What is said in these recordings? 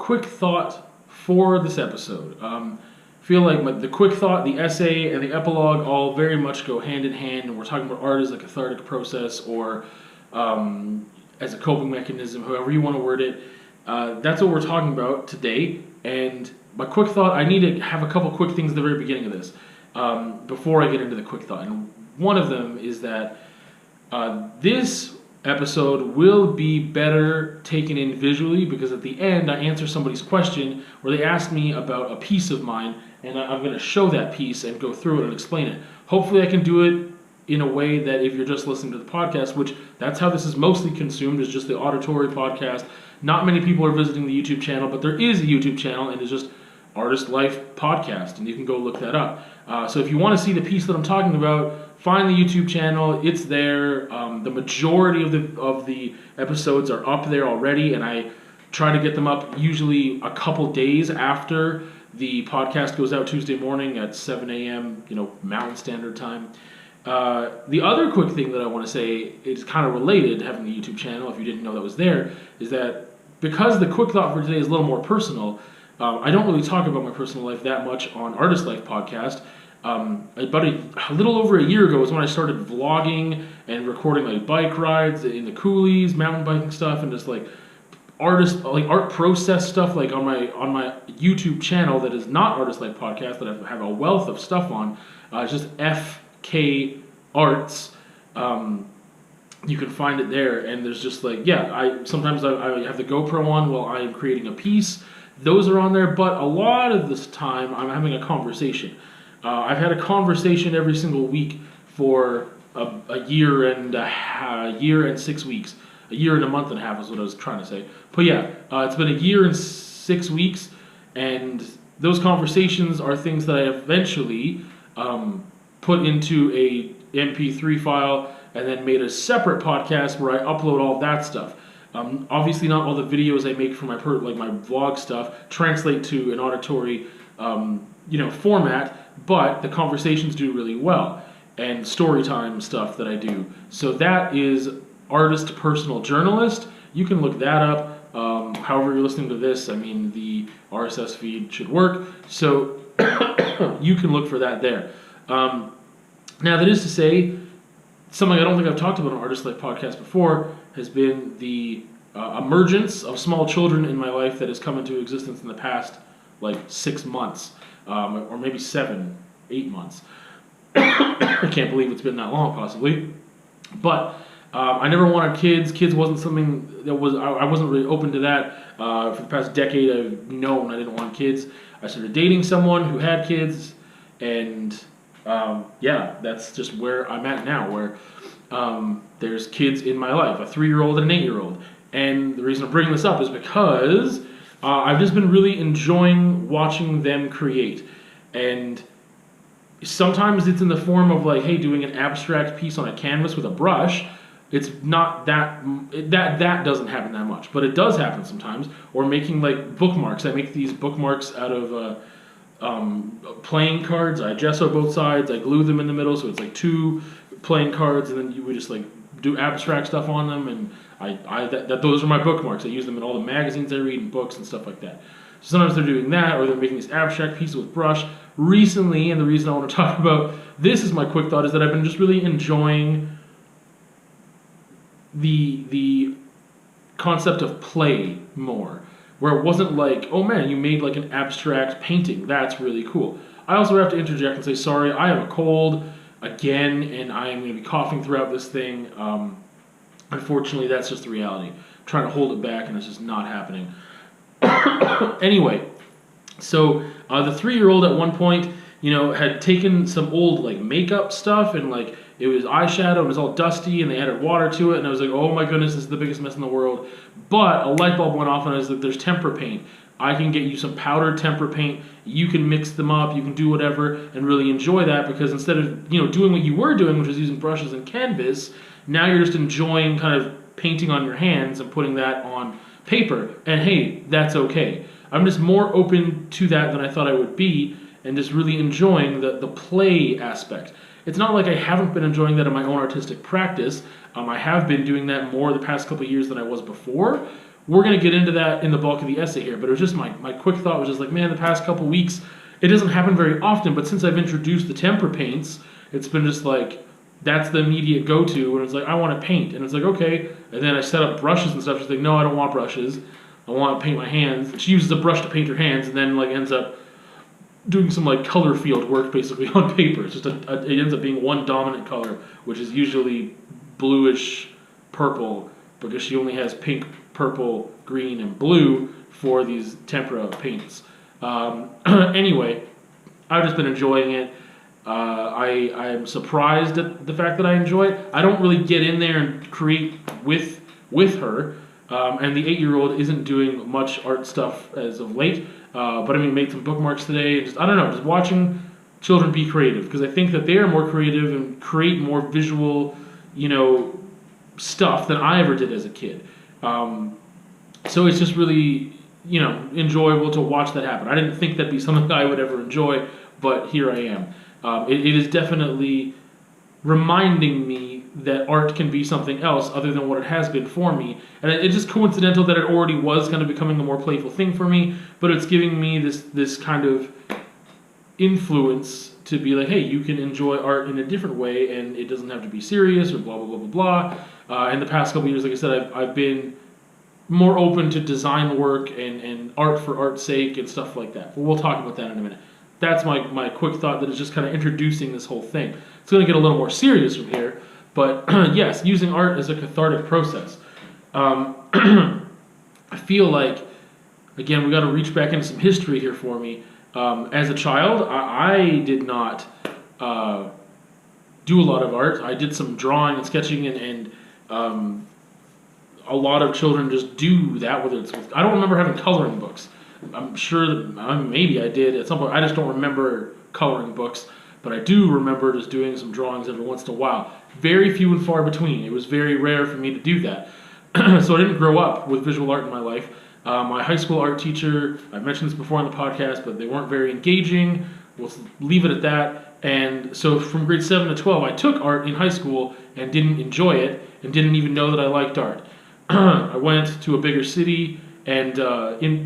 quick thought for this episode. Feel like the quick thought, the essay, and the epilogue all very much go hand in hand, and we're talking about art as a cathartic process or as a coping mechanism, however you want to word it. That's what we're talking about today. And my quick thought, I need to have a couple quick things at the very beginning of this before I get into the quick thought. And one of them is that this episode will be better taken in visually, because at the end I answer somebody's question where they ask me about a piece of mine, and I'm going to show that piece and go through it and explain it. Hopefully I can do it in a way that if you're just listening to the podcast, which that's how this is mostly consumed, is just the auditory podcast. Not many people are visiting the YouTube channel, but there is a YouTube channel, and it's just ArtistLife Podcast, and you can go look that up. So if you want to see the piece that I'm talking about, find the YouTube channel. It's there. The majority of the episodes are up there already, and I try to get them up usually a couple days after the podcast goes out Tuesday morning at 7 a.m. Mountain Standard Time. The other quick thing that I want to say is kind of related to having the YouTube channel, if you didn't know that was there, is that because the quick thought for today is a little more personal, I don't really talk about my personal life that much on Artist Life Podcast. About a little over a year ago was when I started vlogging and recording like bike rides in the coulees, mountain biking stuff, and just like art process stuff, like on my YouTube channel that is not Artist Life Podcast, that I have a wealth of stuff on. It's just FK Arts. You can find it there, and there's just like, sometimes I have the GoPro on while I am creating a piece. Those are on there, but a lot of this time I'm having a conversation. I've had a conversation every single week for a year and 6 weeks. A year and a month and a half is what I was trying to say. But yeah, it's been a year and 6 weeks, and those conversations are things that I eventually put into a MP3 file and then made a separate podcast where I upload all that stuff. Obviously, not all the videos I make for my vlog stuff translate to an auditory format, but the conversations do really well, and story time stuff that I do. So that is Artist Personal Journalist. You can look that up. However you're listening to this, the RSS feed should work, so you can look for that there. Now, that is to say, something I don't think I've talked about on Artist Life Podcast before has been the emergence of small children in my life that has come into existence in the past 6 months, or maybe 7, 8 months. I can't believe it's been that long, possibly. But I never wanted kids. Kids wasn't something that I wasn't really open to that. For the past decade, I've known I didn't want kids. I started dating someone who had kids, and that's just where I'm at now, where there's kids in my life, a 3-year-old and an 8-year-old. And the reason I'm bringing this up is because I've just been really enjoying watching them create. And sometimes it's in the form of doing an abstract piece on a canvas with a brush. It's not that doesn't happen that much, but it does happen sometimes. Or making bookmarks. I make these bookmarks out of playing cards. I gesso both sides. I glue them in the middle, so it's 2 playing cards, and then we just do abstract stuff on them. And those are my bookmarks. I use them in all the magazines I read and books and stuff like that. So sometimes they're doing that, or they're making these abstract pieces with brush. Recently, and the reason I want to talk about this is my quick thought, is that I've been just really enjoying the concept of play more, where it wasn't oh man, you made an abstract painting, that's really cool. I also have to interject and say, sorry, I have a cold again, and I am going to be coughing throughout this thing. Unfortunately, that's just the reality. I'm trying to hold it back, and it's just not happening. Anyway, so the 3-year-old at one point, had taken some old makeup stuff, and it was eyeshadow, and it was all dusty, and they added water to it, and I was oh my goodness, this is the biggest mess in the world. But a light bulb went off, and I was there's tempera paint. I can get you some powdered tempera paint. You can mix them up, you can do whatever, and really enjoy that, because instead of doing what you were doing, which was using brushes and canvas, now you're just enjoying kind of painting on your hands and putting that on paper. And hey, that's okay. I'm just more open to that than I thought I would be, and just really enjoying the play aspect. It's not like I haven't been enjoying that in my own artistic practice. I have been doing that more the past couple of years than I was before, we're going to get into that in the bulk of the essay here, but it was just my quick thought was just like, man, the past couple weeks, it doesn't happen very often, but since I've introduced the tempera paints, it's been just like, that's the immediate go-to, and it's like, I want to paint, and it's like, okay, and then I set up brushes and stuff, she's like, no, I don't want brushes, I want to paint my hands. She uses a brush to paint her hands, and then like ends up doing some like color field work basically on paper. It's just it ends up being one dominant color, which is usually bluish purple, because she only has pink, purple, green, and blue for these tempera paints. Anyway, I've just been enjoying it. I'm surprised at the fact that I enjoy it. I don't really get in there and create with her, and the 8-year-old isn't doing much art stuff as of late. But I mean, made some bookmarks today. And just, I don't know, just watching children be creative, because I think that they are more creative and create more visual, stuff than I ever did as a kid. So it's just really, enjoyable to watch that happen. I didn't think that'd be something I would ever enjoy, but here I am. It is definitely reminding me that art can be something else other than what it has been for me. And it's just coincidental that it already was kind of becoming a more playful thing for me, but it's giving me this kind of influence to be like, hey, you can enjoy art in a different way, and it doesn't have to be serious or blah, blah, blah, blah, blah. In the past couple years, like I said, I've been more open to design work and art for art's sake and stuff like that. But we'll talk about that in a minute. That's my quick thought that is just kind of introducing this whole thing. It's going to get a little more serious from here, but yes, using art as a cathartic process. I feel like, again, we got to reach back into some history here for me. As a child, I did not do a lot of art. I did some drawing and sketching, and a lot of children just do that. Whether it's I don't remember having coloring books. I'm sure that maybe I did at some point. I just don't remember coloring books, but I do remember just doing some drawings every once in a while. Very few and far between. It was very rare for me to do that. So I didn't grow up with visual art in my life. My high school art teacher, I've mentioned this before on the podcast, but they weren't very engaging. We'll leave it at that. And so from grade 7 to 12, I took art in high school and didn't enjoy it and didn't even know that I liked art. I went to a bigger city, and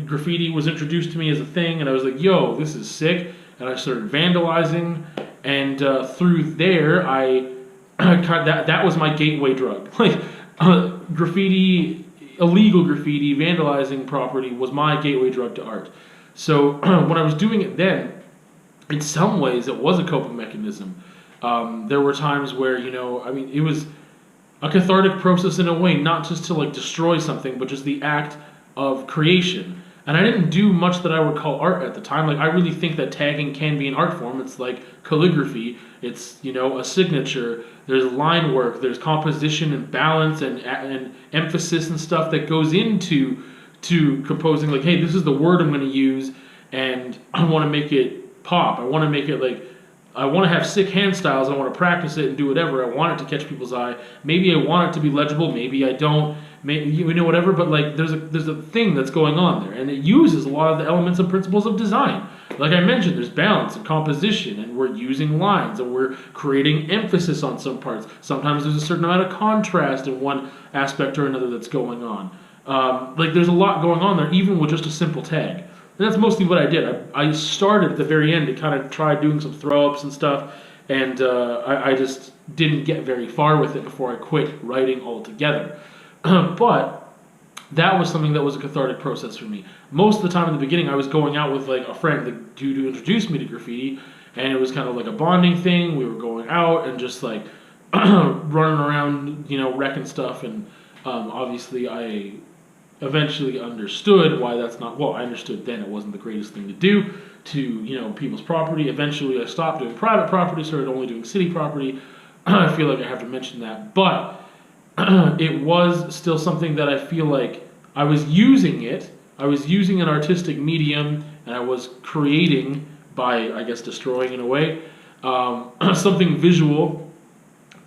graffiti was introduced to me as a thing, and I was like, yo, this is sick. And I started vandalizing, and through there, that was my gateway drug. Like, graffiti, illegal graffiti, vandalizing property was my gateway drug to art. So when I was doing it then, in some ways, it was a coping mechanism. There were times where, it was a cathartic process in a way, not just to like destroy something, but just the act of creation. And I didn't do much that I would call art at the time. Like, I really think that tagging can be an art form. It's like calligraphy. It's, a signature. There's line work. There's composition and balance and emphasis and stuff that goes into composing. Like, hey, this is the word I'm going to use, and I want to make it pop. I want to make it like, I want to have sick hand styles. I want to practice it and do whatever. I want it to catch people's eye. Maybe I want it to be legible. Maybe I don't. Maybe, whatever. But like, there's a thing that's going on there, and it uses a lot of the elements and principles of design. Like I mentioned, there's balance and composition, and we're using lines, and we're creating emphasis on some parts. Sometimes there's a certain amount of contrast in one aspect or another that's going on. Like, there's a lot going on there, even with just a simple tag. And that's mostly what I did. I started at the very end to kind of try doing some throw-ups and stuff, and I just didn't get very far with it before I quit writing altogether. But that was something that was a cathartic process for me. Most of the time in the beginning, I was going out with like a friend, the dude who introduced me to graffiti, and it was kind of like a bonding thing. We were going out and just like running around, wrecking stuff, and obviously I eventually understood why that's not, well, I understood then it wasn't the greatest thing to do to, people's property. Eventually I stopped doing private property, started only doing city property. I feel like I have to mention that, but it was still something that I feel like I was using it. I was using an artistic medium, and I was creating by, I guess, destroying in a way, something visual,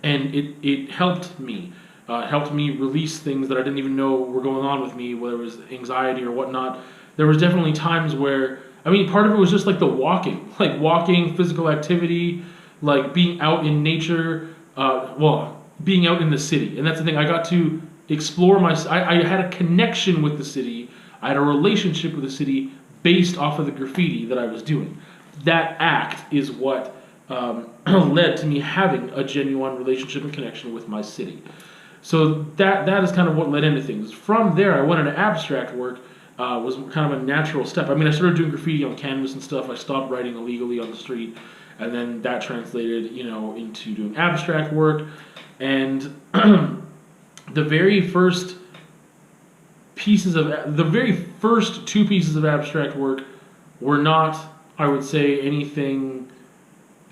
and it helped me. Helped me release things that I didn't even know were going on with me, whether it was anxiety or whatnot. There was definitely times where, part of it was just like the walking, physical activity, like being out in nature, being out in the city. And that's the thing, I got to explore I had a connection with the city. I had a relationship with the city based off of the graffiti that I was doing. That act is what led to me having a genuine relationship and connection with my city. So that is kind of what led into things. From there, I went into abstract work. Was kind of a natural step. I mean, I started doing graffiti on canvas and stuff. I stopped writing illegally on the street, and then that translated, into doing abstract work. And the very first two pieces of abstract work were not, I would say, anything.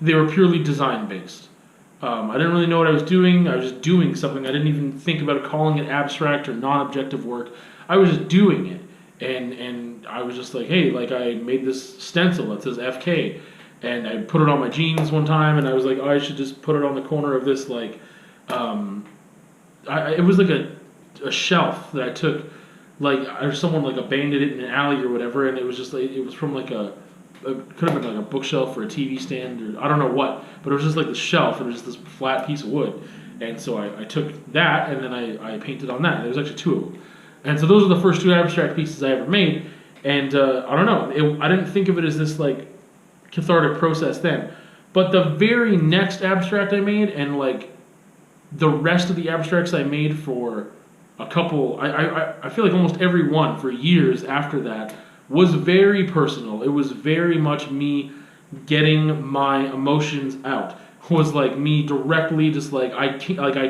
They were purely design based. I didn't really know what I was doing. I was just doing something. I didn't even think about calling it abstract or non-objective work. I was just doing it. And I was just like, hey, like I made this stencil that says FK, and I put it on my jeans one time, and I was like, oh, I should just put it on the corner of this, like, it was like a shelf that I took, like, someone like abandoned it in an alley or whatever, and it was just like, it was from like it could have been like a bookshelf or a TV stand, or I don't know what, but it was just like the shelf, and it was just this flat piece of wood, and so I took that, and then I painted on that. There was actually two of them. And so those are the first two abstract pieces I ever made, and I don't know, I didn't think of it as this like cathartic process then, but the very next abstract I made, and like the rest of the abstracts I made for a couple, I feel like almost every one for years after that was very personal. It was very much me getting my emotions out. Was like me directly just like I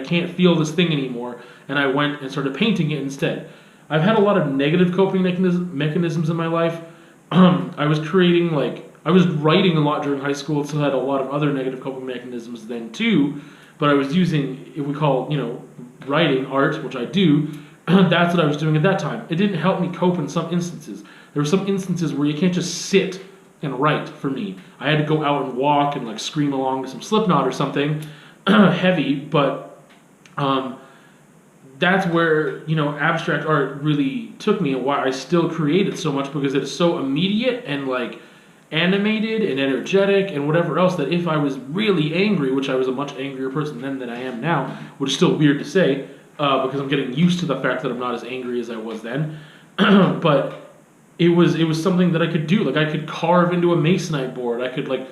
can't feel this thing anymore, and I went and started painting it instead. I've had a lot of negative coping mechanisms in my life. I was writing a lot during high school, so I had a lot of other negative coping mechanisms then too. But I was using, if we call, writing, art, which I do. That's what I was doing at that time. It didn't help me cope in some instances. There were some instances where you can't just sit and write for me. I had to go out and walk and like scream along to some Slipknot or something heavy, but that's where, abstract art really took me, and why I still create it so much, because it's so immediate and like animated and energetic and whatever else, that if I was really angry, which I was a much angrier person then than I am now, which is still weird to say, because I'm getting used to the fact that I'm not as angry as I was then, but it was something that I could do. Like I could carve into a masonite board, I could like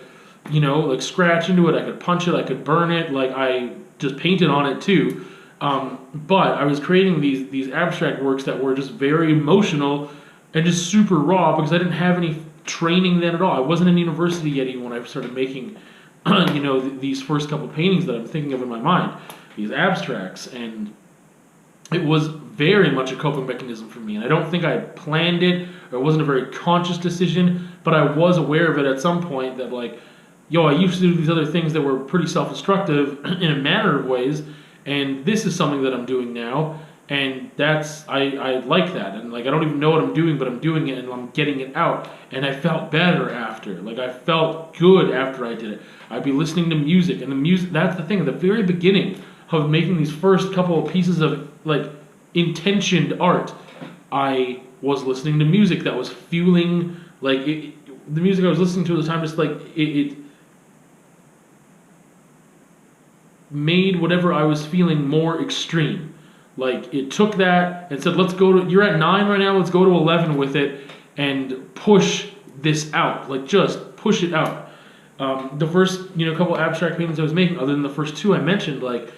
scratch into it, I could punch it, I could burn it, like I just painted on it too. But I was creating these abstract works that were just very emotional and just super raw, because I didn't have any training then at all. I wasn't in university yet even when I started making these first couple paintings that I'm thinking of in my mind, these abstracts, and it was very much a coping mechanism for me. And I don't think I planned it, or it wasn't a very conscious decision, but I was aware of it at some point, that like, I used to do these other things that were pretty self-destructive in a manner of ways, and this is something that I'm doing now, and I like that, and like I don't even know what I'm doing, but I'm doing it, and I'm getting it out, and I felt better after. Like I felt good after I did it. I'd be listening to music, and the music, that's the thing, at the very beginning of making these first couple of pieces of like intentioned art, I was listening to music that was fueling, like the music I was listening to at the time, just like it made whatever I was feeling more extreme. Like it took that and said, you're at 9 right now, let's go to 11 with it and push this out. Like just push it out. The first, couple abstract paintings I was making, other than the first two I mentioned, like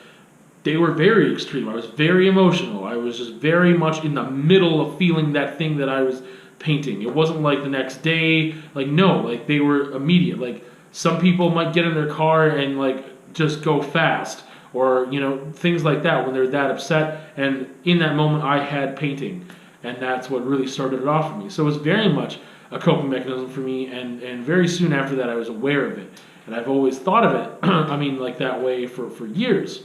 they were very extreme. I was very emotional. I was just very much in the middle of feeling that thing that I was painting. It wasn't like the next day, like no, like they were immediate. Like some people might get in their car and like just go fast, or things like that when they're that upset, and in that moment I had painting, and that's what really started it off for me. So it was very much a coping mechanism for me, and very soon after that I was aware of it, and I've always thought of it like that way for years,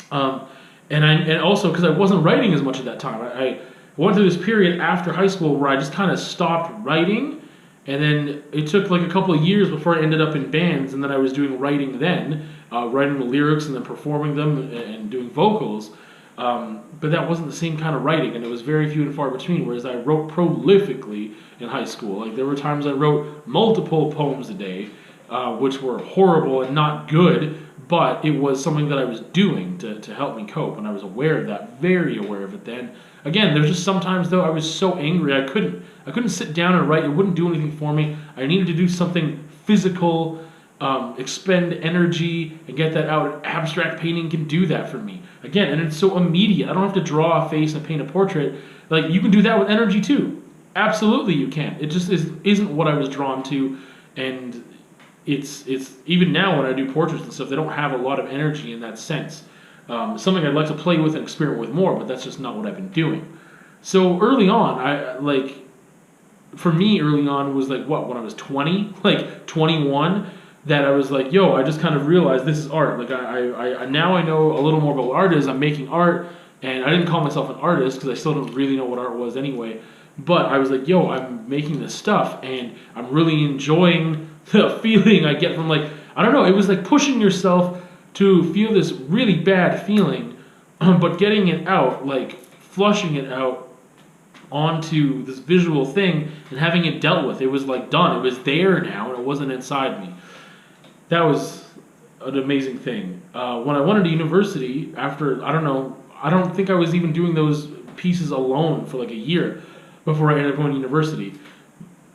and also because I wasn't writing as much at that time. I went through this period after high school where I just kind of stopped writing. And then it took like a couple of years before I ended up in bands, and then I was doing writing then, writing the lyrics and then performing them and doing vocals. But that wasn't the same kind of writing, and it was very few and far between, whereas I wrote prolifically in high school. Like there were times I wrote multiple poems a day, which were horrible and not good, but it was something that I was doing to help me cope, and I was aware of that, very aware of it then. Again, there's just sometimes though I was so angry I couldn't sit down and write. It wouldn't do anything for me. I needed to do something physical, expend energy and get that out. Abstract painting can do that for me. Again, and it's so immediate. I don't have to draw a face and paint a portrait. Like, you can do that with energy too. Absolutely you can. It just isn't what I was drawn to, and it's even now when I do portraits and stuff, they don't have a lot of energy in that sense. Something I'd like to play with and experiment with more, but that's just not what I've been doing. So early on, for me early on was like, what, when I was 20, like 21, that I was like, yo, I just kind of realized this is art. Like I now I know a little more about what art is. I'm making art, and I didn't call myself an artist because I still don't really know what art was anyway. But I was like, yo, I'm making this stuff, and I'm really enjoying the feeling I get from, like, I don't know, it was like pushing yourself to feel this really bad feeling, but getting it out, like flushing it out onto this visual thing and having it dealt with. It was like done. It was there now, and it wasn't inside me. That was an amazing thing. When I went to university, after, I don't think I was even doing those pieces alone for like a year before I ended up going to university.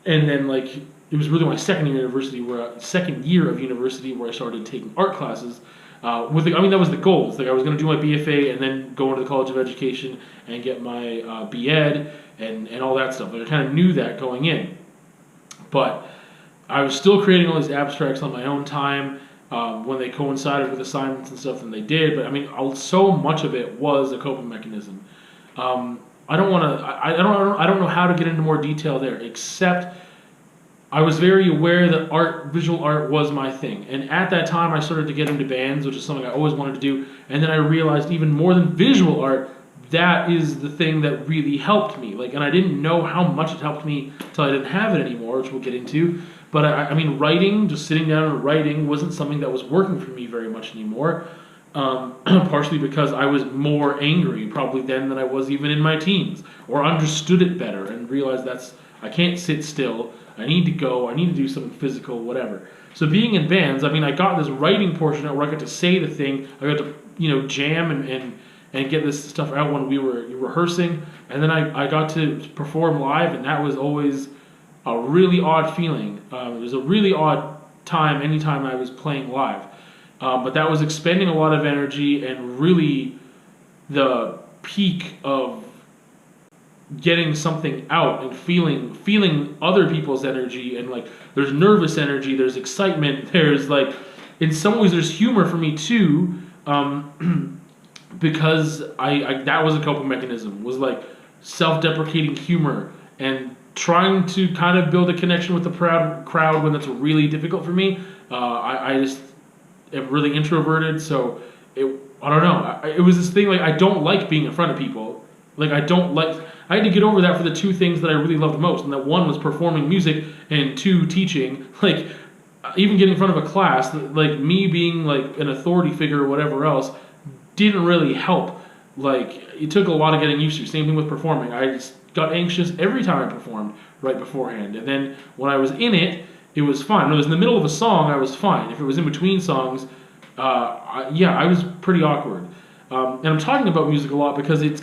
And then, like, it was really my second year of university where I started taking art classes. That was the goal. It's like I was going to do my BFA and then go into the College of Education and get my BEd and all that stuff. Like, I kind of knew that going in. But I was still creating all these abstracts on my own time when they coincided with assignments and stuff, and they did. But I mean, so much of it was a coping mechanism. I don't know how to get into more detail there, except I was very aware that visual art was my thing. And at that time, I started to get into bands, which is something I always wanted to do. And then I realized even more than visual art, that is the thing that really helped me. Like, and I didn't know how much it helped me until I didn't have it anymore, which we'll get into. But I mean, writing, just sitting down and writing, wasn't something that was working for me very much anymore. Partially because I was more angry probably then than I was even in my teens, or understood it better and realized I can't sit still. I need to go. I need to do something physical, whatever. So being in bands, I mean, I got this writing portion where I got to say the thing. I got to, jam and get this stuff out when we were rehearsing. And then I got to perform live, and that was always a really odd feeling. It was a really odd time anytime I was playing live. But that was expending a lot of energy and really the peak of getting something out and feeling other people's energy. And like, there's nervous energy, there's excitement, there's like, in some ways there's humor for me too, because I that was a coping mechanism, was like self-deprecating humor and trying to kind of build a connection with the crowd when that's really difficult for me. I just am really introverted, so I don't know. It was this thing, like, I don't like being in front of people. Like, I had to get over that for the two things that I really loved most, and that one was performing music, and two, teaching. Like, even getting in front of a class, like, me being, like, an authority figure or whatever else, didn't really help. Like, it took a lot of getting used to. Same thing with performing. I just got anxious every time I performed right beforehand. And then when I was in it, it was fine. When it was in the middle of a song, I was fine. If it was in between songs, I was pretty awkward. And I'm talking about music a lot because it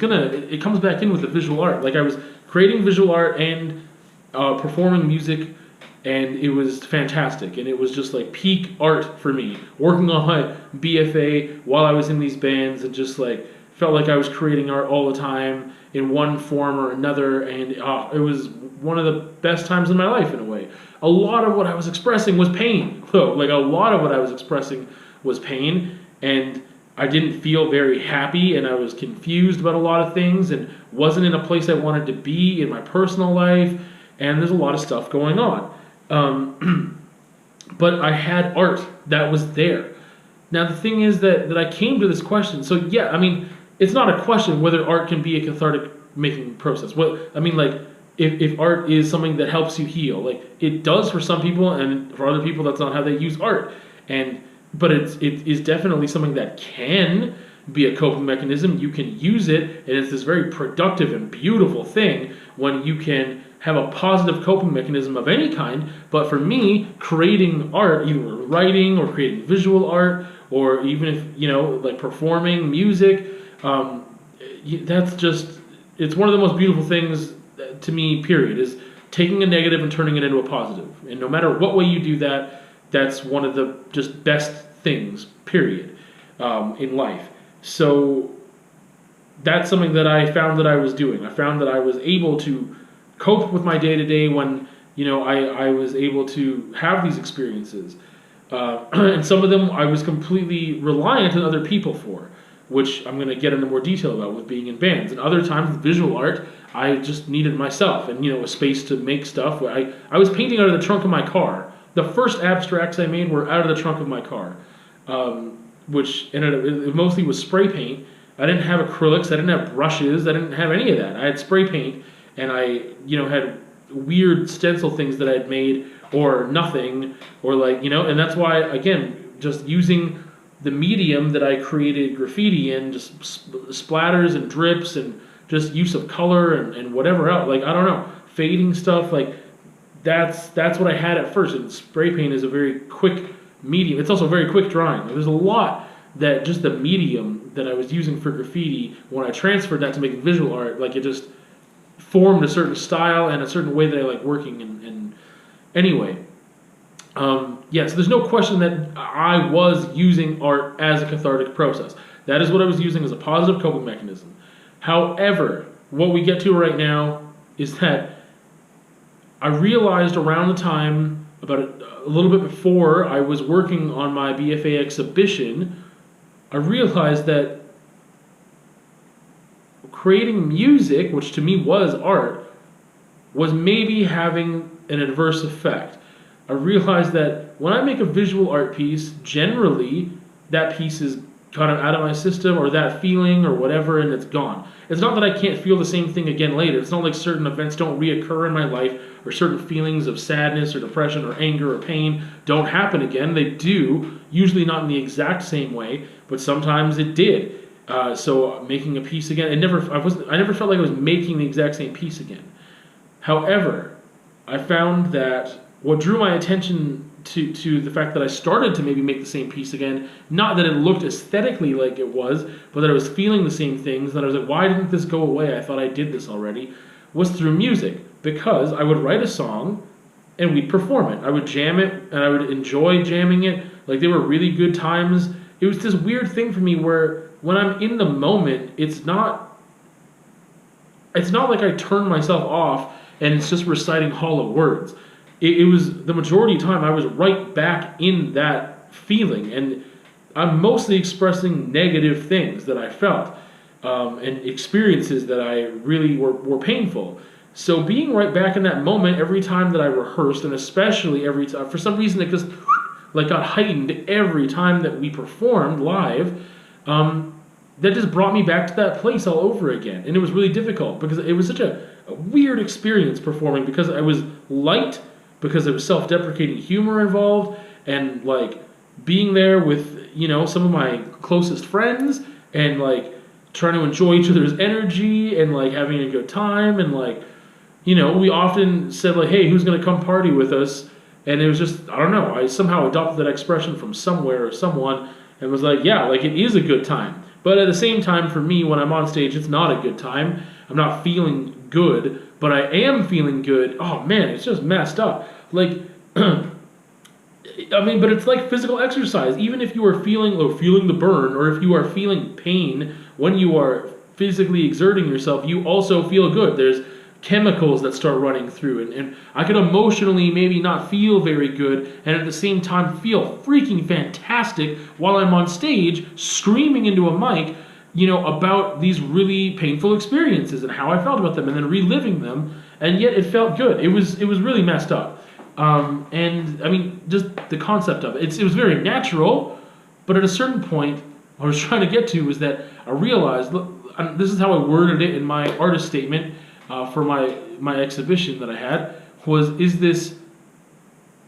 comes back in with the visual art. Like, I was creating visual art and performing music, and it was fantastic. And it was just like peak art for me. Working on my BFA while I was in these bands, and just like felt like I was creating art all the time in one form or another. And it was one of the best times in my life in a way. A lot of what I was expressing was pain, though. Like, a lot of what I was expressing was pain, and I didn't feel very happy, and I was confused about a lot of things, and wasn't in a place I wanted to be in my personal life, and there's a lot of stuff going on. But I had art that was there. Now, the thing is that I came to this question. So, yeah, I mean, it's not a question whether art can be a cathartic making process. If art is something that helps you heal, like, it does for some people, and for other people, that's not how they use art. But it is definitely something that can be a coping mechanism. You can use it, and it's this very productive and beautiful thing when you can have a positive coping mechanism of any kind. But for me, creating art, either writing or creating visual art or even if, you know, like performing music, that's just, it's one of the most beautiful things to me, period, is taking a negative and turning it into a positive. And no matter what way you do that, that's one of the just best things, period, in life. So that's something that I found that I was doing. I found that I was able to cope with my day-to-day when, you know, I was able to have these experiences. And some of them I was completely reliant on other people for, which I'm going to get into more detail about with being in bands. And other times with visual art, I just needed myself and, you know, a space to make stuff. I was painting out of the trunk of my car. The first abstracts I made were out of the trunk of my car, which it mostly was spray paint. I didn't have acrylics, I didn't have brushes, I didn't have any of that. I had spray paint, and I, you know, had weird stencil things that I had made, or nothing, or like, you know, and that's why, again, just using the medium that I created graffiti in, just splatters and drips and just use of color and whatever else, like, I don't know, fading stuff, like, that's what I had at first. And spray paint is a very quick medium. It's also very quick drying. There's a lot that just the medium that I was using for graffiti, when I transferred that to make visual art, like, it just formed a certain style and a certain way that I like working. And anyway, yeah, so there's no question that I was using art as a cathartic process. That is what I was using as a positive coping mechanism. However, what we get to right now is that I realized around the time, about a little bit before I was working on my BFA exhibition, I realized that creating music, which to me was art, was maybe having an adverse effect. I realized that when I make a visual art piece, generally that piece is kind of out of my system, or that feeling or whatever, and it's gone. It's not that I can't feel the same thing again later. It's not like certain events don't reoccur in my life, or certain feelings of sadness or depression or anger or pain don't happen again. They do, usually not in the exact same way, but sometimes it did. So making a piece again, I never felt like I was making the exact same piece again. However, I found that what drew my attention to the fact that I started to maybe make the same piece again, not that it looked aesthetically like it was, but that I was feeling the same things, that I was like, why didn't this go away? I thought I did this already, was through music. Because I would write a song and we'd perform it. I would jam it and I would enjoy jamming it. Like, they were really good times. It was this weird thing for me where when I'm in the moment, it's not like I turn myself off and it's just reciting hollow words. It was the majority of the time I was right back in that feeling, and I'm mostly expressing negative things that I felt, and experiences that I really were painful. So being right back in that moment every time that I rehearsed, and especially every time, for some reason it just like got heightened every time that we performed live, that just brought me back to that place all over again. And it was really difficult because it was such a weird experience performing, because I was light, because there was self-deprecating humor involved, and like being there with, you know, some of my closest friends, and like trying to enjoy each other's energy and like having a good time, and like, you know, we often said like, hey, who's gonna come party with us? And it was just, I don't know, I somehow adopted that expression from somewhere or someone, and was like, yeah, like, it is a good time. But at the same time, for me, when I'm on stage, it's not a good time. I'm not feeling good, but I am feeling good. Oh man, it's just messed up. Like, I mean, but it's like physical exercise. Even if you are feeling the burn, or if you are feeling pain when you are physically exerting yourself, you also feel good. There's chemicals that start running through, and I could emotionally maybe not feel very good, and at the same time feel freaking fantastic while I'm on stage screaming into a mic, you know, about these really painful experiences and how I felt about them, and then reliving them, and yet it felt good. It was really messed up. And I mean, just the concept of it, it was very natural, but at a certain point, what I was trying to get to was that I realized, look, this is how I worded it in my artist statement for my exhibition that I had, is this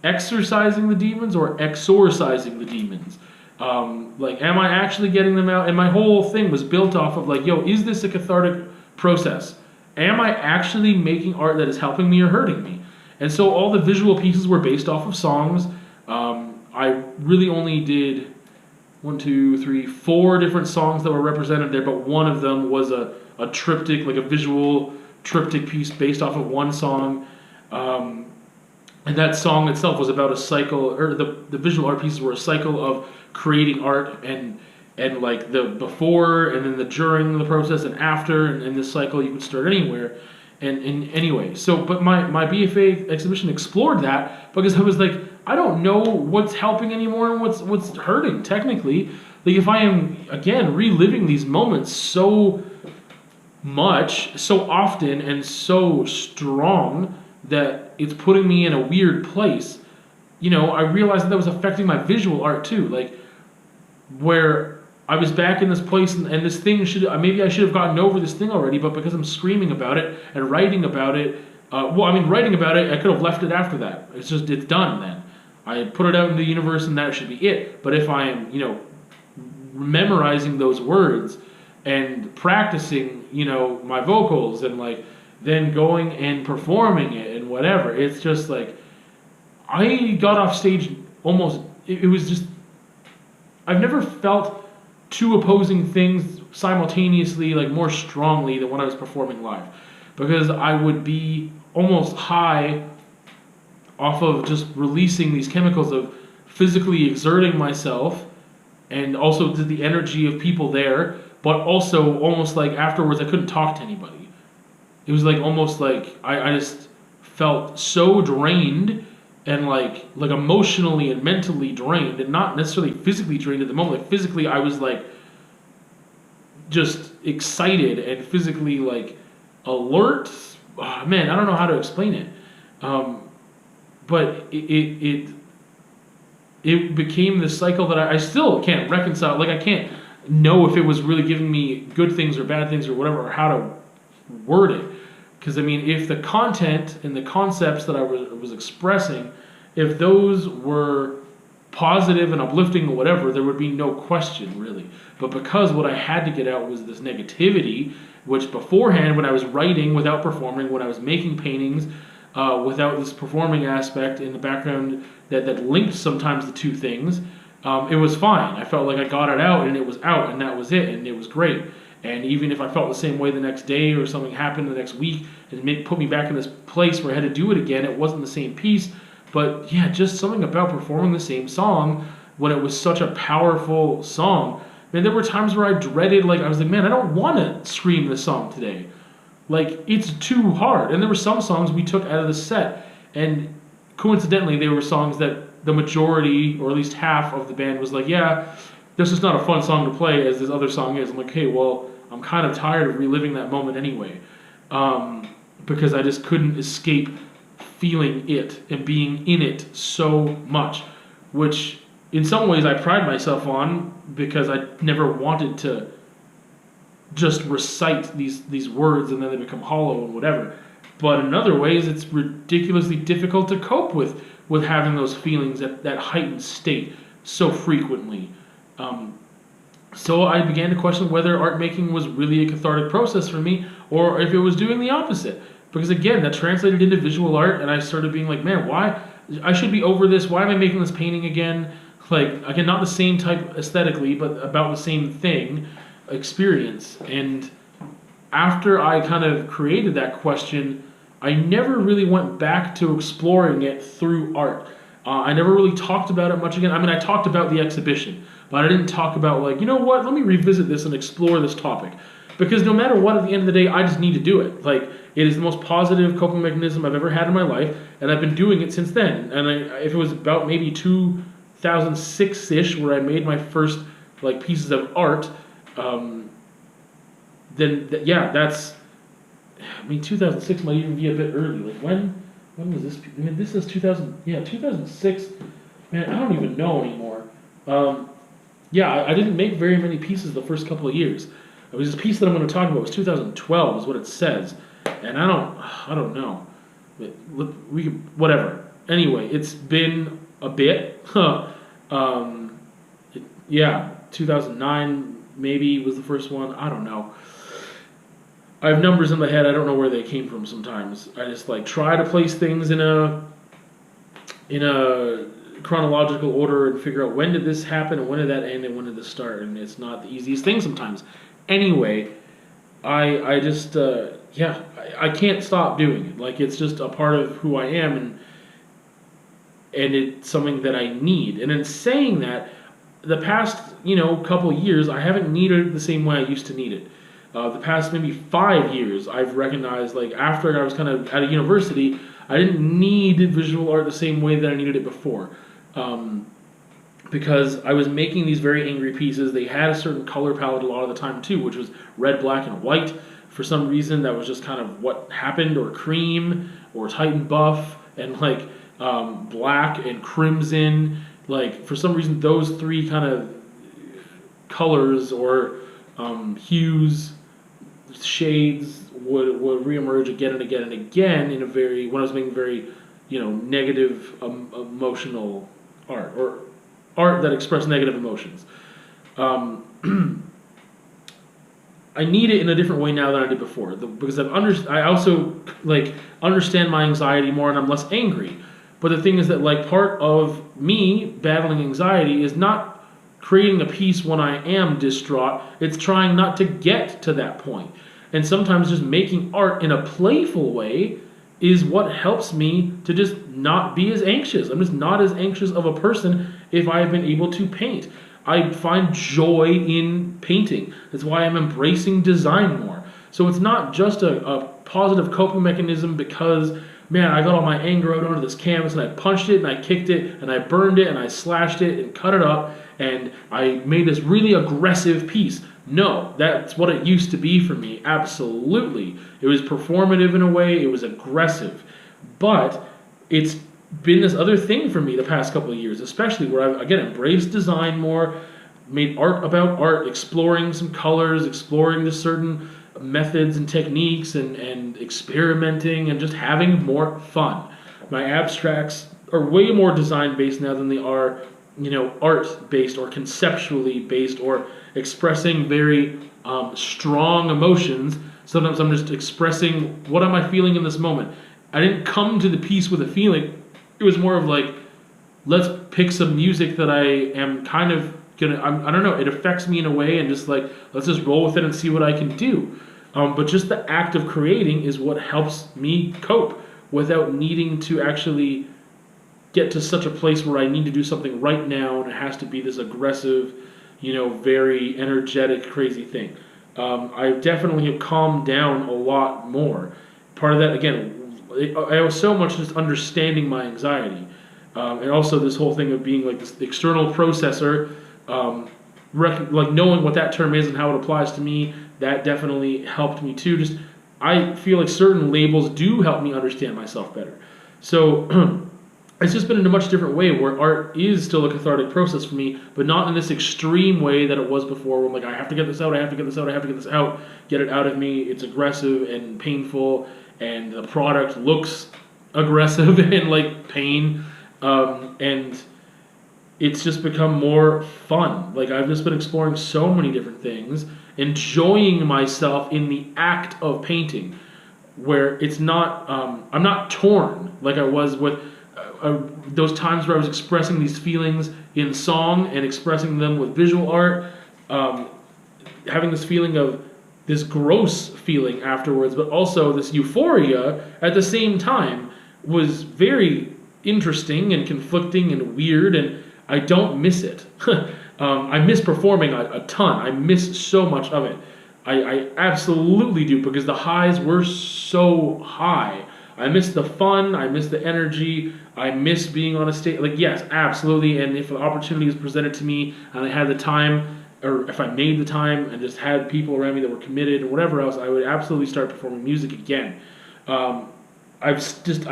exercising the demons or exorcising the demons? Like, am I actually getting them out? And my whole thing was built off of like, yo, is this a cathartic process? Am I actually making art that is helping me or hurting me? And so all the visual pieces were based off of songs. I really only did 4 different songs that were represented there, but one of them was a triptych, like a visual triptych piece based off of one song. And that song itself was about a cycle, or the visual art pieces were a cycle of creating art and like the before and then the during the process and after, and this cycle you could start anywhere. And anyway, so but my BFA exhibition explored that because I was like, I don't know what's helping anymore and what's hurting technically. Like if I am again reliving these moments so much, so often, and so strong that it's putting me in a weird place, you know, I realized that was affecting my visual art too. Like where I was back in this place and this thing maybe I should have gotten over this thing already, but because I'm screaming about it and writing about it, writing about it, I could have left it after that. It's done then. I put it out in the universe and that should be it. But if I am, you know, memorizing those words and practicing, you know, my vocals and like then going and performing it and whatever, it's just like I got off stage almost, it was just, I've never felt two opposing things simultaneously, like more strongly than when I was performing live, because I would be almost high off of just releasing these chemicals of physically exerting myself and also the energy of people there, but also almost like afterwards I couldn't talk to anybody. It was like almost like I just felt so drained and like emotionally and mentally drained, and not necessarily physically drained at the moment. Like physically I was like just excited and physically like alert. Oh, man, I don't know how to explain it. But it became this cycle that I still can't reconcile. Like I can't know if it was really giving me good things or bad things or whatever, or how to word it. Because I mean, if the content and the concepts that I was expressing, if those were positive and uplifting or whatever, there would be no question really. But because what I had to get out was this negativity, which beforehand when I was writing without performing, when I was making paintings without this performing aspect in the background that linked sometimes the two things, it was fine. I felt like I got it out and it was out and that was it and it was great. And even if I felt the same way the next day or something happened the next week and put me back in this place where I had to do it again, it wasn't the same piece. But yeah, just something about performing the same song when it was such a powerful song. Man, there were times where I dreaded, like I was like, man, I don't want to scream this song today. Like, it's too hard. And there were some songs we took out of the set. And coincidentally, they were songs that the majority, or at least half of the band was like, yeah, this is not a fun song to play as this other song is. I'm like, hey, well, I'm kind of tired of reliving that moment anyway. Because I just couldn't escape feeling it and being in it so much. Which, in some ways, I pride myself on because I never wanted to just recite these words and then they become hollow and whatever. But in other ways, it's ridiculously difficult to cope with having those feelings at that heightened state so frequently. So I began to question whether art making was really a cathartic process for me or if it was doing the opposite. Because again, that translated into visual art and I started being like, man, why? I should be over this. Why am I making this painting again? Like, again, not the same type aesthetically, but about the same thing, experience. And after I kind of created that question, I never really went back to exploring it through art. I never really talked about it much again. I mean, I talked about the exhibition, but I didn't talk about like, you know what, let me revisit this and explore this topic. Because no matter what, at the end of the day, I just need to do it. Like, it is the most positive coping mechanism I've ever had in my life, and I've been doing it since then. And if it was about maybe 2006-ish where I made my first like pieces of art, then yeah, that's, I mean, 2006 might even be a bit early. Like when was this? I mean, this is 2006. Man, I don't even know anymore. Yeah, I didn't make very many pieces the first couple of years. It was this piece that I'm going to talk about was 2012 is what it says, and I don't know. We can, whatever. Anyway, it's been a bit. Yeah, 2009 maybe was the first one. I don't know. I have numbers in my head. I don't know where they came from sometimes. I just like try to place things in a chronological order and figure out when did this happen and when did that end and when did this start, and it's not the easiest thing sometimes. Anyway, I just I can't stop doing it. Like, it's just a part of who I am, and it's something that I need. And in saying that, the past couple years, I haven't needed it the same way I used to need it. The past maybe 5 years, I've recognized, like, after I was kind of out of university, I didn't need visual art the same way that I needed it before. Because I was making these very angry pieces. They had a certain color palette a lot of the time too, which was red, black, and white. For some reason, that was just kind of what happened, or cream, or Titan buff, and like black and crimson. Like, for some reason, those three kind of colors or hues, shades would reemerge again and again and again in a very, when I was making very, negative emotional art, or art that expressed negative emotions. I need it in a different way now than I did before, because I also like understand my anxiety more, and I'm less angry. But the thing is that, like, part of me battling anxiety is not creating a piece when I am distraught. It's trying not to get to that point. And sometimes just making art in a playful way is what helps me to just not be as anxious. I'm just not as anxious of a person if I've been able to paint. I find joy in painting. That's why I'm embracing design more. So it's not just a positive coping mechanism because, man, I got all my anger out onto this canvas and I punched it and I kicked it and I burned it and I slashed it and cut it up and I made this really aggressive piece. No, that's what it used to be for me, absolutely. It was performative in a way, it was aggressive. But it's been this other thing for me the past couple of years, especially where I've, again, embraced design more, made art about art, exploring some colors, exploring the certain methods and techniques, and experimenting and just having more fun. My abstracts are way more design-based now than they are, art-based or conceptually based or expressing very strong emotions. Sometimes I'm just expressing, what am I feeling in this moment? I didn't come to the piece with a feeling. It was more of like, let's pick some music that I am kind of gonna, I don't know, it affects me in a way, and just like, let's just roll with it and see what I can do. But just the act of creating is what helps me cope without needing to actually get to such a place where I need to do something right now and it has to be this aggressive, very energetic, crazy thing. I definitely have calmed down a lot more. Part of that, again, I owe so much just understanding my anxiety. And also this whole thing of being like this external processor, like knowing what that term is and how it applies to me, that definitely helped me too. Just, I feel like certain labels do help me understand myself better. So it's just been in a much different way where art is still a cathartic process for me, but not in this extreme way that it was before, where I'm like, I have to get this out, I have to get this out, I have to get this out, get it out of me. It's aggressive and painful, and the product looks aggressive and like pain, and it's just become more fun. Like, I've just been exploring so many different things, enjoying myself in the act of painting, where it's not, I'm not torn like I was with those times where I was expressing these feelings in song and expressing them with visual art, having this feeling of this gross feeling afterwards, but also this euphoria at the same time, was very interesting and conflicting and weird, and I don't miss it. I miss performing a ton. I miss so much of it. I absolutely do, because the highs were so high. I miss the fun, I miss the energy, I miss being on a stage. Like, yes, absolutely, and if the opportunity is presented to me and I had the time, or if I made the time and just had people around me that were committed and whatever else, I would absolutely start performing music again. I've slowed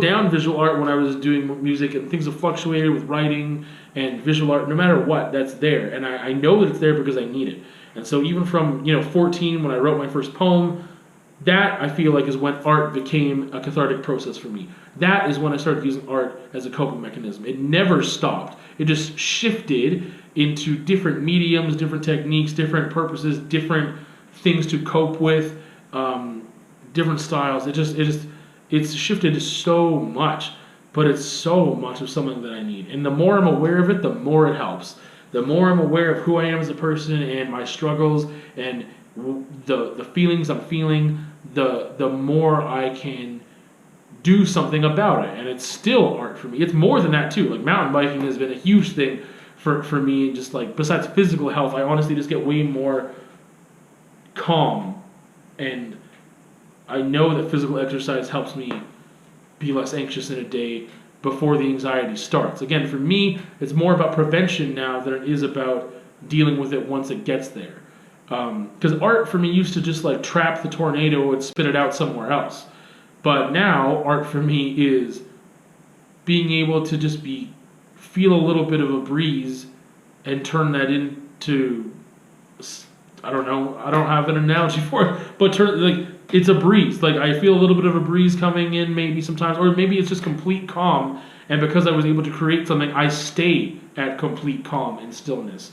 down visual art when I was doing music, and things have fluctuated with writing and visual art. No matter what, that's there, and I know that it's there because I need it. And so even from 14, when I wrote my first poem, that, I feel like, is when art became a cathartic process for me. That is when I started using art as a coping mechanism. It never stopped. It just shifted into different mediums, different techniques, different purposes, different things to cope with, different styles. It's shifted so much. but it's so much of something that I need. And the more I'm aware of it, the more it helps. The more I'm aware of who I am as a person and my struggles and the feelings I'm feeling, the more I can do something about it. And it's still art for me. It's more than that too. Like mountain biking has been a huge thing for me. Just like besides physical health, I honestly just get way more calm, and I know that physical exercise helps me be less anxious in a day before the anxiety starts. Again, for me, it's more about prevention now than it is about dealing with it once it gets there. Because art for me used to just like trap the tornado and spit it out somewhere else. But now art for me is being able to just feel a little bit of a breeze and turn that into, I don't know, I don't have an analogy for it, but it's a breeze. Like I feel a little bit of a breeze coming in maybe sometimes, or maybe it's just complete calm. And because I was able to create something, I stay at complete calm and stillness,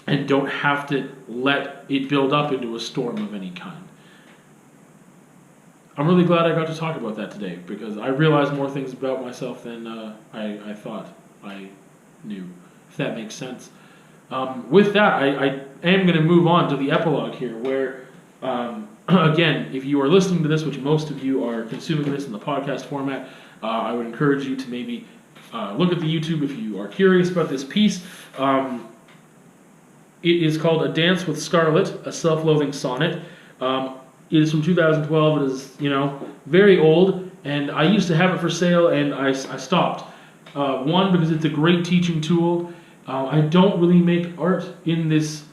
and don't have to let it build up into a storm of any kind. I'm really glad I got to talk about that today, because I realized more things about myself than I thought I knew, if that makes sense. With that, I am going to move on to the epilogue here, where, again, if you are listening to this, which most of you are consuming this in the podcast format, I would encourage you to maybe look at the YouTube if you are curious about this piece. It is called A Dance with Scarlet, a Self-Loathing Sonnet. It is from 2012. It is, very old, and I used to have it for sale, and I stopped. One, because it's a great teaching tool. I don't really make art in this,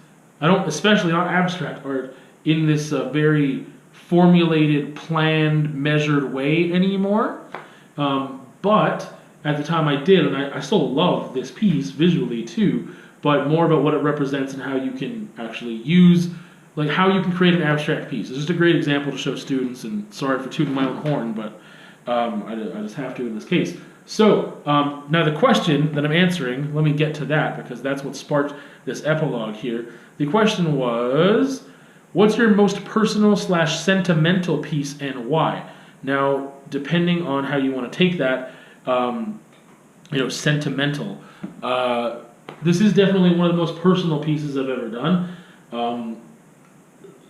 especially not abstract art, in this very formulated, planned, measured way anymore. But at the time I did, and I still love this piece visually too, but more about what it represents and how you can actually use, like how you can create an abstract piece. It's just a great example to show students, and sorry for tooting my own horn, but I just have to in this case. So, now the question that I'm answering, let me get to that, because that's what sparked this epilogue here. The question was, what's your most personal / sentimental piece and why? Now, depending on how you want to take that, sentimental. This is definitely one of the most personal pieces I've ever done.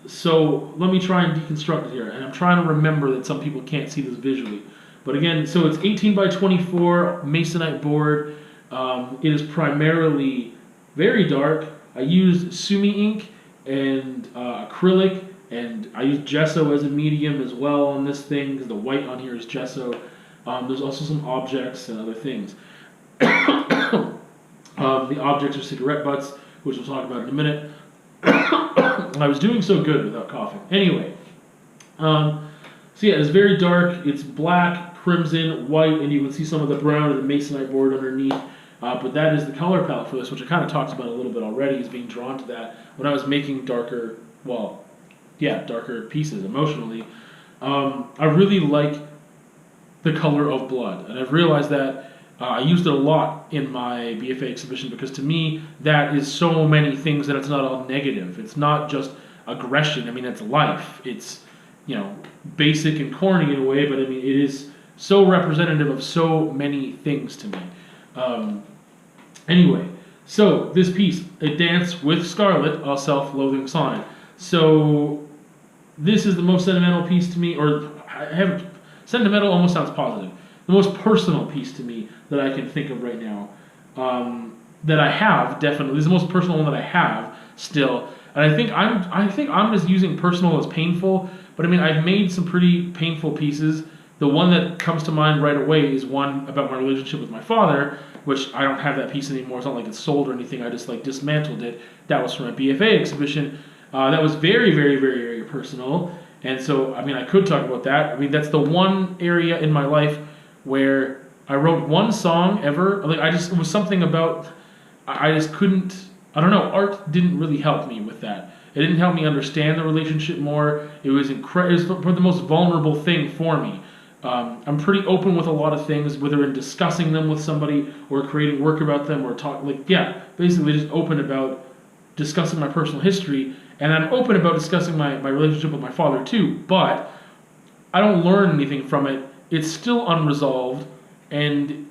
So let me try and deconstruct it here. And I'm trying to remember that some people can't see this visually. But again, so it's 18 by 24 masonite board. It is primarily very dark. I used sumi ink and acrylic, and I used gesso as a medium as well on this thing, because the white on here is gesso. There's also some objects and other things. The objects are cigarette butts, which we'll talk about in a minute. I was doing so good without coughing. Anyway, so yeah, it's very dark. It's black, crimson, white, and you can see some of the brown of the masonite board underneath. But that is the color palette for this, which I kind of talked about a little bit already, is being drawn to that when I was making darker pieces emotionally. I really like the color of blood, and I've realized that I used it a lot in my BFA exhibition, because to me that is so many things that it's not all negative. It's not just aggression. I mean, it's life. It's, basic and corny in a way, but I mean, it is so representative of so many things to me. Anyway, so this piece, A Dance with Scarlet, a Self-Loathing Sonnet. So this is the most sentimental piece to me, or sentimental almost sounds positive. The most personal piece to me that I can think of right now, that I have, definitely. This is the most personal one that I have still. And I think I'm just using personal as painful, but I mean, I've made some pretty painful pieces. The one that comes to mind right away is one about my relationship with my father, which I don't have that piece anymore. It's not like it's sold or anything. I just dismantled it. That was from my BFA exhibition. That was very, very, very, very personal. And so, I mean, I could talk about that. I mean, that's the one area in my life where I wrote one song ever. It was something about, I just couldn't, I don't know, art didn't really help me with that. It didn't help me understand the relationship more. It was the most vulnerable thing for me. I'm pretty open with a lot of things, whether in discussing them with somebody or creating work about them or basically just open about discussing my personal history. And I'm open about discussing my relationship with my father too, but I don't learn anything from it it's still unresolved, and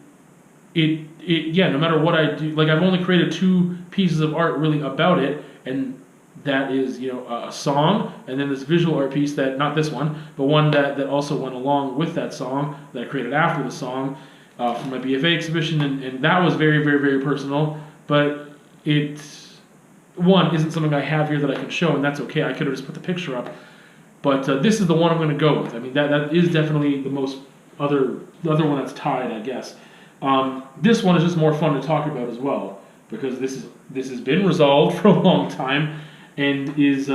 yeah, no matter what I do, like I've only created 2 pieces of art really about it, and that is, you know, a song, and then this visual art piece that, not this one, but one that also went along with that song that I created after the song for my BFA exhibition, and that was very, very, very personal, but it, one, isn't something I have here that I can show, and that's okay, I could have just put the picture up, but this is the one I'm going to go with. I mean, that is definitely the other one that's tied, I guess. This one is just more fun to talk about as well, because this has been resolved for a long time, and is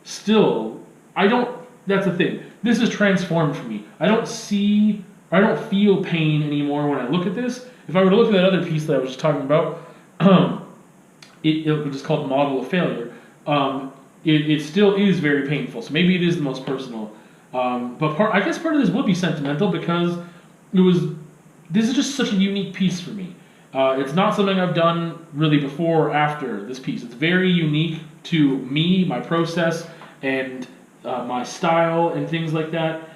still, that's the thing, this is transformed for me. I don't feel pain anymore when I look at this. If I were to look at that other piece that I was just talking about, it was just called Model of Failure, it still is very painful, so maybe it is the most personal. But I guess part of this would be sentimental, because this is just such a unique piece for me. It's not something I've done really before or after this piece. It's very unique to me, my process, and my style, and things like that.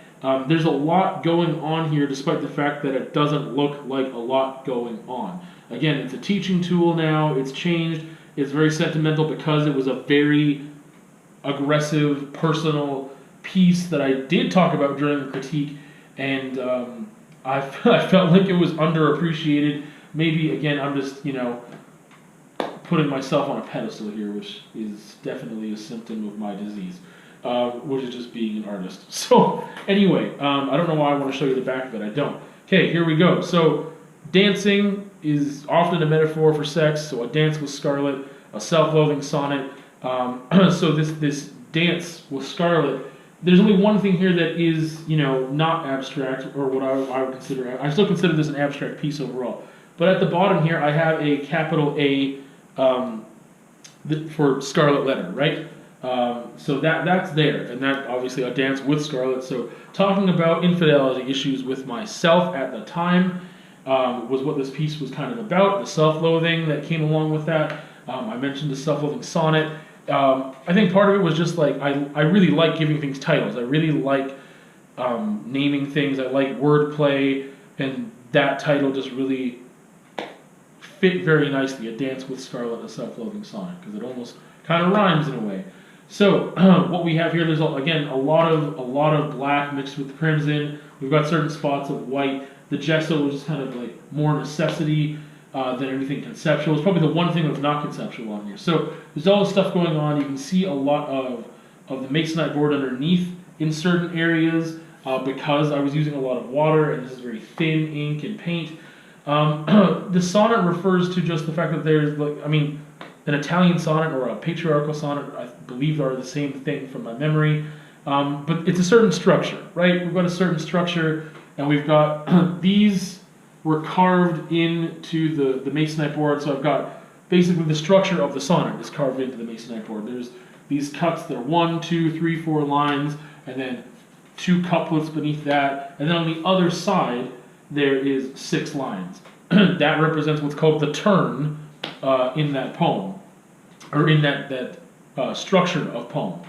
There's a lot going on here, despite the fact that it doesn't look like a lot going on. Again, it's a teaching tool now. It's changed. It's very sentimental because it was a very aggressive, personal piece that I did talk about during the critique, and I felt like it was underappreciated. Maybe, again, I'm just, you know, putting myself on a pedestal here, which is definitely a symptom of my disease, which is just being an artist. So, anyway, I don't know why I want to show you the back of it. I don't. Okay, here we go. So, dancing is often a metaphor for sex. So, a dance with Scarlet, a self-loathing sonnet. So, this dance with Scarlet, there's only one thing here that is, you know, not abstract, or what I would consider. I still consider this an abstract piece overall. But at the bottom here, I have a capital A for Scarlet Letter, right? So that's there, and that obviously a dance with Scarlet. So talking about infidelity issues with myself at the time was what this piece was kind of about. The self-loathing that came along with that. I mentioned the self-loathing sonnet. I think part of it was just like, I really like giving things titles. I really like naming things. I like wordplay, and that title just really fit very nicely. A dance with Scarlet, a self-loathing sonnet, because it almost kind of rhymes in a way. So what we have here, there's again a lot of black mixed with crimson. We've got certain spots of white. The gesso was just kind of like more necessity than anything conceptual. It's probably the one thing that's not conceptual on here. So there's all this stuff going on. You can see a lot of the masonite board underneath in certain areas because I was using a lot of water, and this is very thin ink and paint. The sonnet refers to just the fact that there's, like, I mean, an Italian sonnet or a patriarchal sonnet, I believe, are the same thing from my memory. But it's a certain structure, right? We've got a certain structure, and we've got these were carved into the masonite board. So I've got basically the structure of the sonnet is carved into the masonite board. There's these cuts that are 1, 2, 3, 4 lines, and then 2 couplets beneath that, and then on the other side there is 6 lines. That represents what's called the turn in that poem, or in that structure of poem.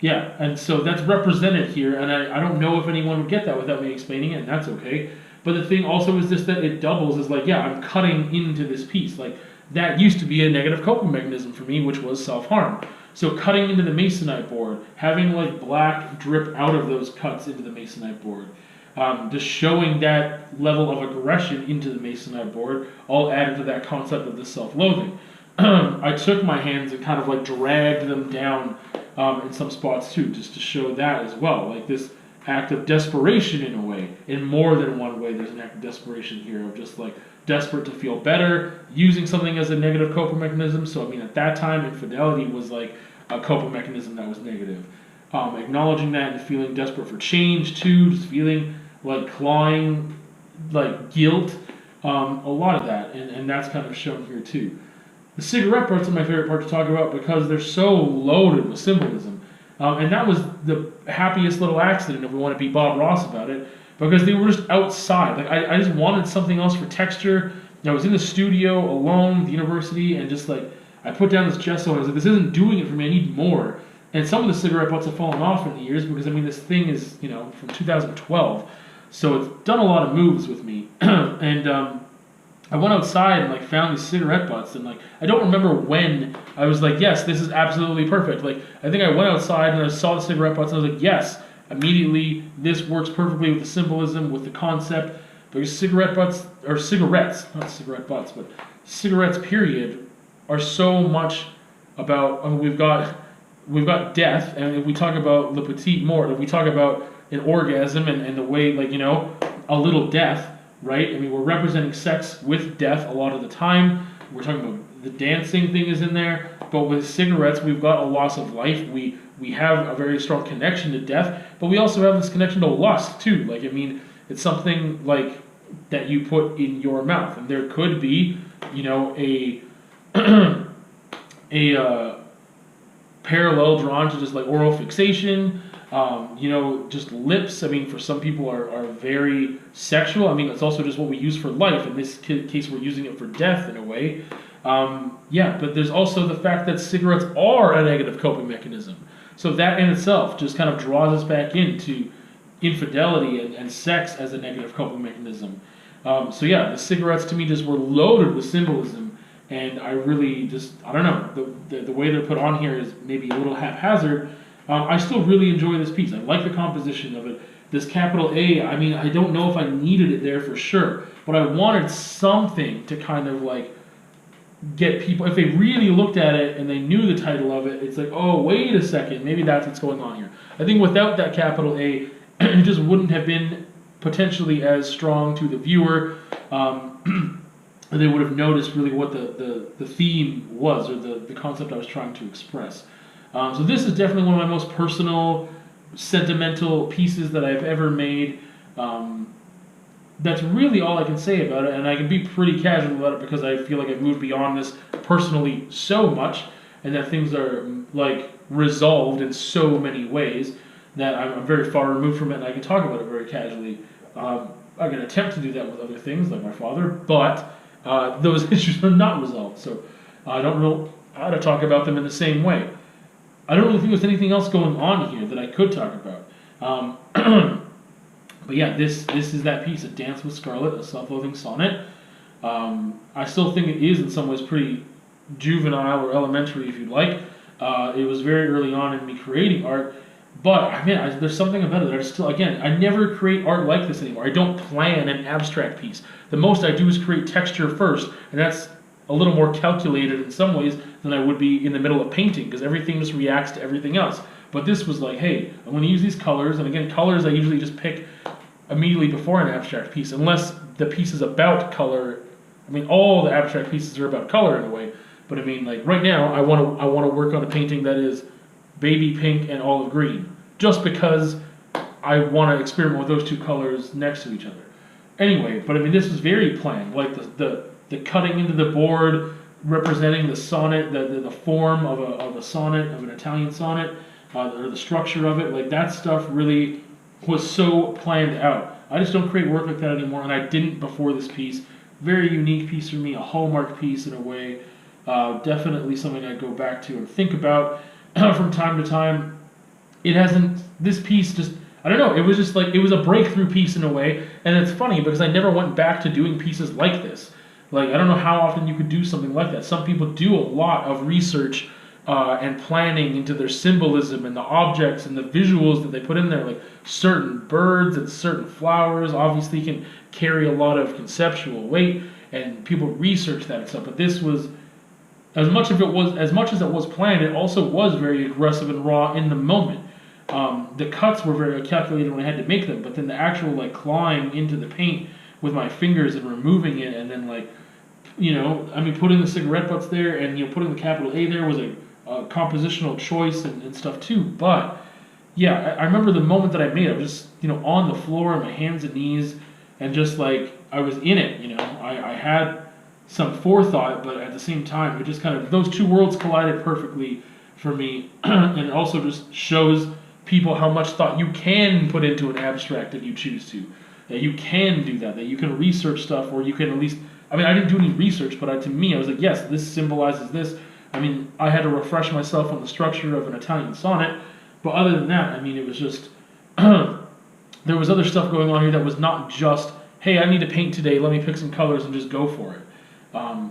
Yeah, and so that's represented here, and I don't know if anyone would get that without me explaining it, and that's okay. But the thing also is just that it doubles as, like, yeah, I'm cutting into this piece. Like, that used to be a negative coping mechanism for me, which was self-harm. So cutting into the masonite board, having, like, black drip out of those cuts into the masonite board, just showing that level of aggression into the masonite board, all added to that concept of the self-loathing. I took my hands and kind of, like, dragged them down in some spots too, just to show that as well. Like, this act of desperation in a way. In more than one way, there's an act of desperation here, of just, like, desperate to feel better, using something as a negative coping mechanism. So, I mean, at that time, infidelity was, like, a coping mechanism that was negative. Acknowledging that and feeling desperate for change too, just feeling like clawing, like, guilt, a lot of that, and that's kind of shown here too. The cigarette parts are my favorite part to talk about because they're so loaded with symbolism. And that was the happiest little accident, if we want to be Bob Ross about it, because they were just outside. Like, I just wanted something else for texture. I was in the studio alone at the university, and just, like, I put down this gesso and I was like, this isn't doing it for me, I need more. And some of the cigarette butts have fallen off in the years because, I mean, this thing is, you know, from 2012. So it's done a lot of moves with me. And I went outside and, like, found these cigarette butts. And, like, I don't remember when I was like, yes, this is absolutely perfect. Like, I think I went outside and I saw the cigarette butts and I was like, yes, immediately, this works perfectly with the symbolism, with the concept. Because cigarette butts, or cigarettes, not cigarette butts, but cigarettes, period, are so much about, I mean, we've got death, and if we talk about le petit mort, if we talk about an orgasm and the way, like, you know, a little death, right? I mean, we're representing sex with death a lot of the time. We're talking about the dancing thing is in there, but with cigarettes, we've got a loss of life. We have a very strong connection to death, but we also have this connection to lust too. Like, I mean, it's something like that you put in your mouth, and there could be, you know, a parallel drawn to just like oral fixation, you know, just lips. I mean, for some people are very sexual. I mean, it's also just what we use for life. In this case, we're using it for death in a way. Yeah, but there's also the fact that cigarettes are a negative coping mechanism. So that in itself just kind of draws us back into infidelity and sex as a negative coping mechanism. So yeah, the cigarettes to me just were loaded with symbolism, and I really just, I don't know, the way they're put on here is maybe a little haphazard. I still really enjoy this piece. I like the composition of it. This capital A, I mean, I don't know if I needed it there for sure, but I wanted something to kind of like get people, if they really looked at it and they knew the title of it, it's like, oh, wait a second, maybe that's what's going on here. I think without that capital A, it just wouldn't have been potentially as strong to the viewer. They would have noticed really what the theme was, or the concept I was trying to express. So this is definitely one of my most personal, sentimental pieces that I've ever made. That's really all I can say about it, and I can be pretty casual about it because I feel like I've moved beyond this personally so much, and that things are like resolved in so many ways that I'm very far removed from it, and I can talk about it very casually. I can attempt to do that with other things, like my father, but those issues are not resolved, so I don't know how to talk about them in the same way. I don't really think there's anything else going on here that I could talk about. But yeah, this is that piece, A Dance with Scarlet, a self-loathing sonnet. I still think it is in some ways pretty juvenile or elementary, if you'd like. It was very early on in me creating art, but I mean, there's something about it that I still, again, I never create art like this anymore. I don't plan an abstract piece. The most I do is create texture first, and that's a little more calculated in some ways than I would be in the middle of painting, because everything just reacts to everything else. But this was like, hey, I'm going to use these colors, and again, colors I usually just pick immediately before an abstract piece, unless the piece is about color. I mean, all the abstract pieces are about color in a way, but I mean, like right now, I want to work on a painting that is baby pink and olive green, just because I want to experiment with those two colors next to each other. Anyway, but I mean, this was very planned, like the cutting into the board, representing the sonnet, the form of a sonnet, of an Italian sonnet, or the structure of it, like that stuff really was so planned out. I just don't create work like that anymore, and I didn't before this piece. Very unique piece for me, a hallmark piece in a way. Definitely something I go back to and think about from time to time. It hasn't, this piece just, I don't know, it was just like, it was a breakthrough piece in a way, and it's funny because I never went back to doing pieces like this. Like, I don't know how often you could do something like that. Some people do a lot of research and planning into their symbolism and the objects and the visuals that they put in there, like certain birds and certain flowers obviously can carry a lot of conceptual weight, and people research that and stuff. But this was, as much as it was planned, it also was very aggressive and raw in the moment. The cuts were very calculated when I had to make them, but then the actual like clawing into the paint with my fingers and removing it, and then like, you know, I mean, putting the cigarette butts there and, you know, putting the capital A there was a compositional choice and stuff too. But yeah, I remember the moment that I made it, I was just, you know, on the floor on my hands and knees, and just like I was in it, you know. I had some forethought, but at the same time, it just kind of, those two worlds collided perfectly for me. And it also just shows people how much thought you can put into an abstract if you choose to. That you can do that you can research stuff, or you can at least, I mean, I didn't do any research, but to me, I was like, yes, this symbolizes this. I mean, I had to refresh myself on the structure of an Italian sonnet, but other than that, I mean, it was just, there was other stuff going on here that was not just, hey, I need to paint today, let me pick some colors and just go for it.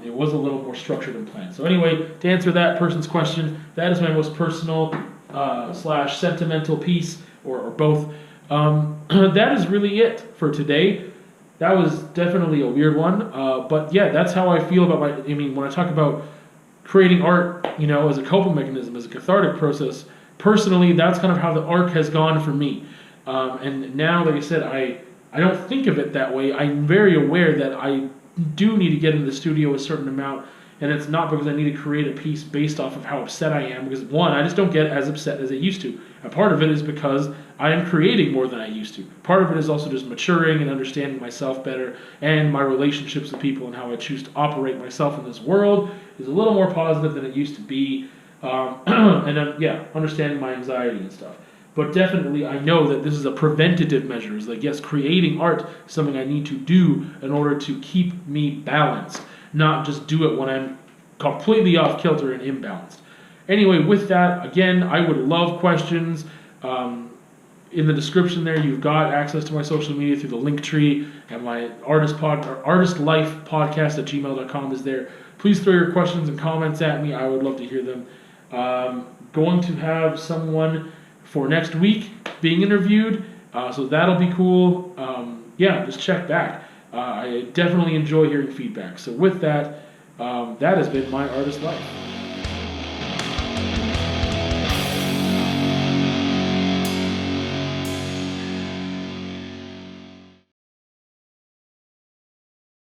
It was a little more structured and planned. So anyway, to answer that person's question, that is my most personal / sentimental piece, or both. That is really it for today. That was definitely a weird one, but yeah, that's how I feel about when I talk about creating art, as a coping mechanism, as a cathartic process, personally, that's kind of how the arc has gone for me. And now, like I said, I don't think of it that way. I'm very aware that I do need to get in the studio a certain amount, and it's not because I need to create a piece based off of how upset I am, because one, I just don't get as upset as I used to. And part of it is because I am creating more than I used to. Part of it is also just maturing and understanding myself better, and my relationships with people and how I choose to operate myself in this world is a little more positive than it used to be. And then, yeah, understanding my anxiety and stuff. But definitely, I know that this is a preventative measure. It's like, yes, creating art is something I need to do in order to keep me balanced, not just do it when I'm completely off kilter and imbalanced. Anyway, with that, again, I would love questions. In the description there, you've got access to my social media through the LinkTree, and my ArtistLife podcast at gmail.com is there. Please throw your questions and comments at me. I would love to hear them. Going to have someone for next week being interviewed, so that'll be cool. Yeah, just check back. I definitely enjoy hearing feedback. So with that, that has been my Artist Life.